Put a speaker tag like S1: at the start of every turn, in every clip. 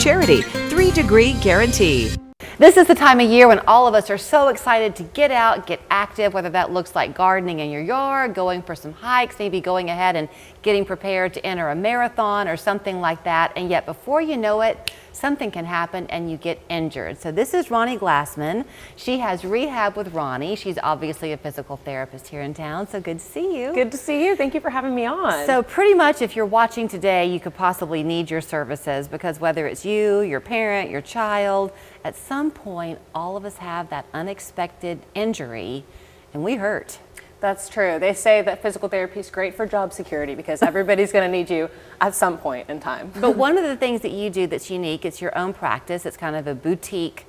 S1: Charity, 3-degree guarantee.
S2: This is the time of year when all of us are so excited to get out, get active, whether that looks like gardening in your yard, going for some hikes, maybe going ahead and getting prepared to enter a marathon or something like that. And yet before you know it, something can happen and you get injured. So this is Roni Glassman. She has Rehab with Roni. She's obviously a physical therapist here in town, so good to see you.
S3: Good to see you. Thank you for having me on.
S2: So pretty much if you're watching today, you could possibly need your services because whether it's you, your parent, your child, at some point, all of us have that unexpected injury and we hurt.
S3: That's true. They say that physical therapy is great for job security because everybody's going to need you at some point in time.
S2: But one of the things that you do that's unique, it's your own practice. It's kind of a boutique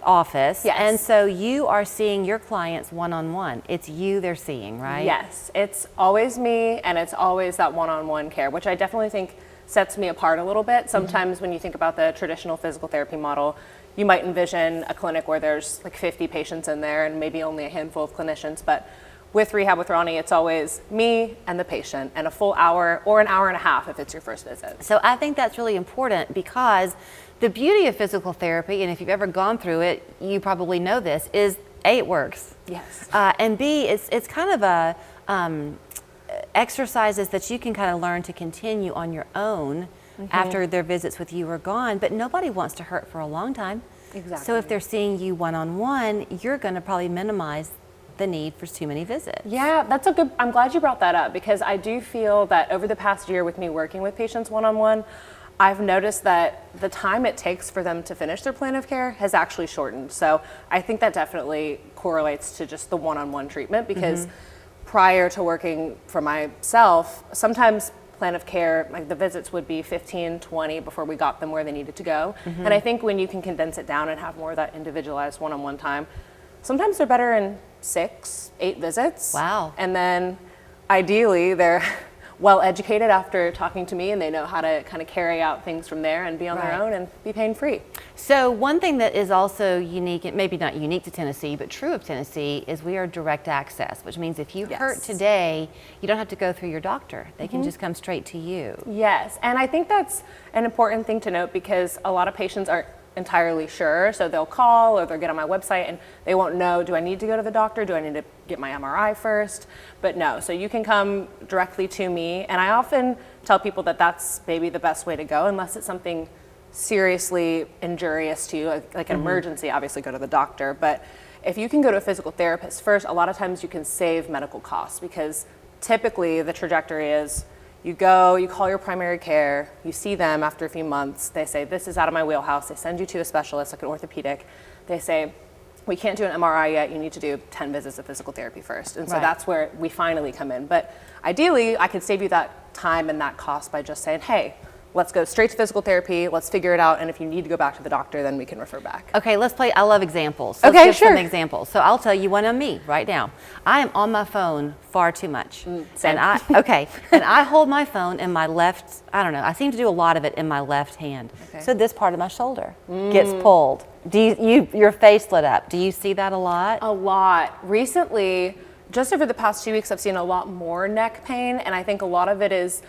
S2: office.
S3: Yes.
S2: And so you are seeing your clients one-on-one. It's you they're seeing, right?
S3: Yes. It's always me and it's always that one-on-one care, which I definitely think sets me apart a little bit. Sometimes when you think about the traditional physical therapy model, you might envision a clinic where there's like 50 patients in there and maybe only a handful of clinicians. But with Rehab with Roni, it's always me and the patient and a full hour or an hour and a half if it's your first visit.
S2: So I think that's really important because the beauty of physical therapy, and if you've ever gone through it, you probably know this, is A, it works.
S3: Yes.
S2: And B, it's kind of a exercises that you can kind of learn to continue on your own after their visits with you are gone, but nobody wants to hurt for a long time.
S3: Exactly.
S2: So if they're seeing you one-on-one, you're going to probably minimize the need for too many visits.
S3: Yeah, that's a good, I'm glad you brought that up because I do feel that over the past year with me working with patients one-on-one, I've noticed that the time it takes for them to finish their plan of care has actually shortened. So I think that definitely correlates to just the one-on-one treatment because prior to working for myself, sometimes plan of care, like the visits would be 15, 20 before we got them where they needed to go. And I think when you can condense it down and have more of that individualized one-on-one time, sometimes they're better in 6, 8 visits.
S2: Wow.
S3: And then ideally they're well educated after talking to me and they know how to kind of carry out things from there and be on their own and be pain free.
S2: So one thing that is also unique, and maybe not unique to Tennessee, but true of Tennessee, is we are direct access, which means if you hurt today, you don't have to go through your doctor. They can just come straight to you.
S3: Yes, and I think that's an important thing to note because a lot of patients aren't entirely sure, so they'll call or they'll get on my website and they won't know, do I need to go to the doctor? Do I need to get my MRI first? But no, so you can come directly to me, and I often tell people that that's maybe the best way to go unless it's something seriously injurious to you, like an emergency, obviously go to the doctor. But if you can go to a physical therapist first, a lot of times you can save medical costs because typically the trajectory is you go, you call your primary care, you see them after a few months, they say, this is out of my wheelhouse, they send you to a specialist, like an orthopedic, they say, we can't do an MRI yet, you need to do 10 visits of physical therapy first. And so that's where we finally come in. But ideally, I could save you that time and that cost by just saying, hey, let's go straight to physical therapy, let's figure it out, and if you need to go back to the doctor, then we can refer back.
S2: Okay, let's play, I love examples. Let's give some examples. So I'll tell you one on me right now. I am on my phone far too much.
S3: Same.
S2: And I hold my phone in my left, I don't know, I seem to do a lot of it in my left hand. So this part of my shoulder gets pulled. Your face lit up. Do you see that a lot?
S3: A lot. Recently, just over the past 2 weeks, I've seen a lot more neck pain, and I think a lot of it is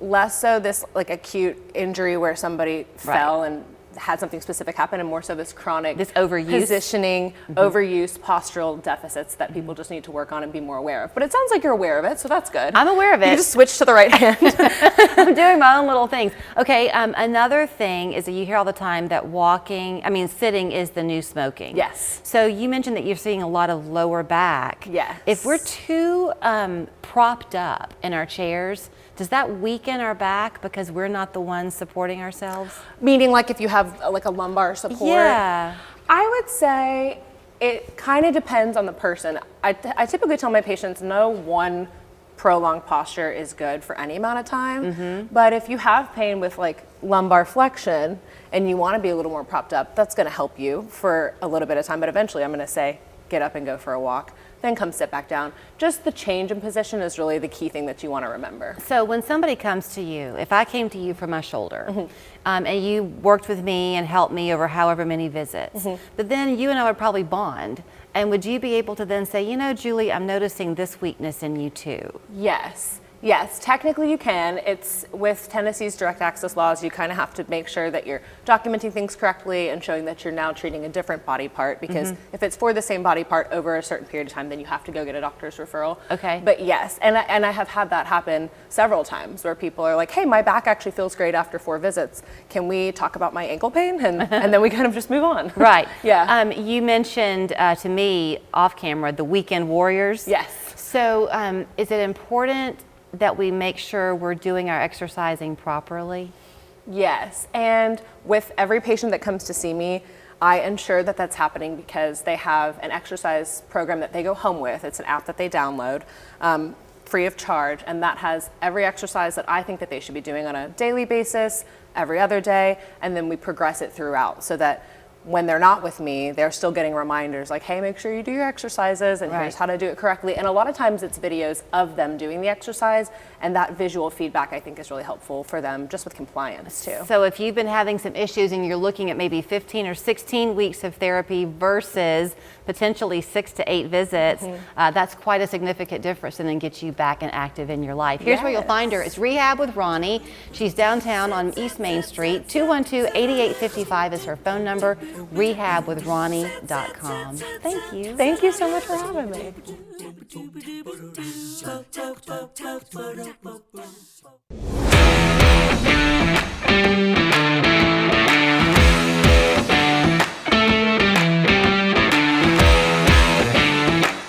S3: less so this like acute injury where somebody fell and had something specific happen, and more so this chronic
S2: overuse
S3: positioning, overuse, postural deficits that people just need to work on and be more aware of. But it sounds like you're aware of it, so that's good.
S2: I'm aware of it.
S3: You just switch to the right hand.
S2: I'm doing my own little things. Okay, another thing is that you hear all the time that sitting is the new smoking.
S3: Yes.
S2: So you mentioned that you're seeing a lot of lower back.
S3: Yes.
S2: If we're too propped up in our chairs, does that weaken our back because we're not the ones supporting ourselves?
S3: Meaning like if you have like a lumbar support?
S2: Yeah.
S3: I would say it kind of depends on the person. I typically tell my patients no one prolonged posture is good for any amount of time. But if you have pain with like lumbar flexion and you want to be a little more propped up, that's going to help you for a little bit of time. But eventually I'm going to say, get up and go for a walk. Then come sit back down. Just the change in position is really the key thing that you want to remember.
S2: So when somebody comes to you, if I came to you for my shoulder, and you worked with me and helped me over however many visits, but then you and I would probably bond, and would you be able to then say, you know, Julie, I'm noticing this weakness in you too?
S3: Yes. Yes, technically you can. It's with Tennessee's direct access laws, you kind of have to make sure that you're documenting things correctly and showing that you're now treating a different body part, because if it's for the same body part over a certain period of time, then you have to go get a doctor's referral.
S2: Okay.
S3: But yes, and I have had that happen several times where people are like, hey, my back actually feels great after 4 visits. Can we talk about my ankle pain? And then we kind of just move on.
S2: Right.
S3: Yeah.
S2: You mentioned to me off camera the weekend warriors.
S3: Yes.
S2: So is it important that we make sure we're doing our exercising properly?
S3: Yes, and with every patient that comes to see me, I ensure that that's happening because they have an exercise program that they go home with. It's an app that they download free of charge, and that has every exercise that I think that they should be doing on a daily basis, every other day, and then we progress it throughout so that when they're not with me, they're still getting reminders like, hey, make sure you do your exercises, and here's how to do it correctly. And a lot of times it's videos of them doing the exercise, and that visual feedback I think is really helpful for them just with compliance too.
S2: So if you've been having some issues and you're looking at maybe 15 or 16 weeks of therapy versus potentially 6 to 8 visits, that's quite a significant difference, and then get you back and active in your life. Here's where you'll find her. It's Rehab with Roni. She's downtown on East Main Street. 212-8855 is her phone number. rehabwithroni.com. Thank you.
S3: Thank you so much for having me.